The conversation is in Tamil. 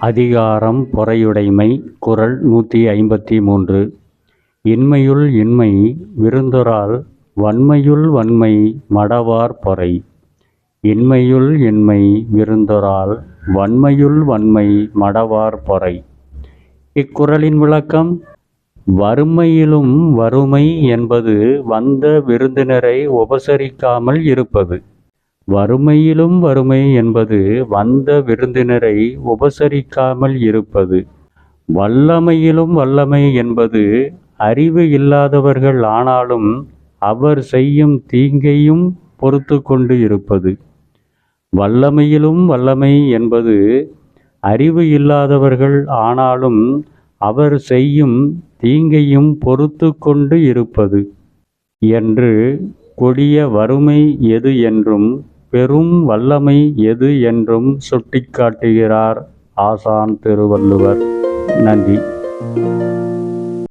அதிகாரம் பொறையுடைமை. குறள் 153. இன்மையுள் இன்மை விருந்தொரால் வன்மையுள் வன்மை மடவார் பொறை. இன்மையுள் இன்மை விருந்தொரால் வன்மையுள் வன்மை மடவார் பொறை. இக்குறளின் விளக்கம்: வறுமையிலும் வறுமை என்பது வந்த விருந்தினரை உபசரிக்காமல் இருப்பது. வறுமையிலும் வறுமை என்பது வந்த விருந்தினரை உபசரிக்காமல் இருப்பது. வல்லமையிலும் வல்லமை என்பது அறிவு இல்லாதவர்கள் ஆனாலும் அவர் செய்யும் தீங்கையும் பொறுத்து கொண்டு இருப்பது. வல்லமையிலும் வல்லமை என்பது அறிவு இல்லாதவர்கள் ஆனாலும் அவர் செய்யும் தீங்கையும் பொறுத்து கொண்டு இருப்பது என்று கொடிய வறுமை எது என்றும் பெரும் வல்லமை எது என்றும் சுட்டிக்காட்டுகிறார் ஆசான் திருவள்ளுவர். நன்றி.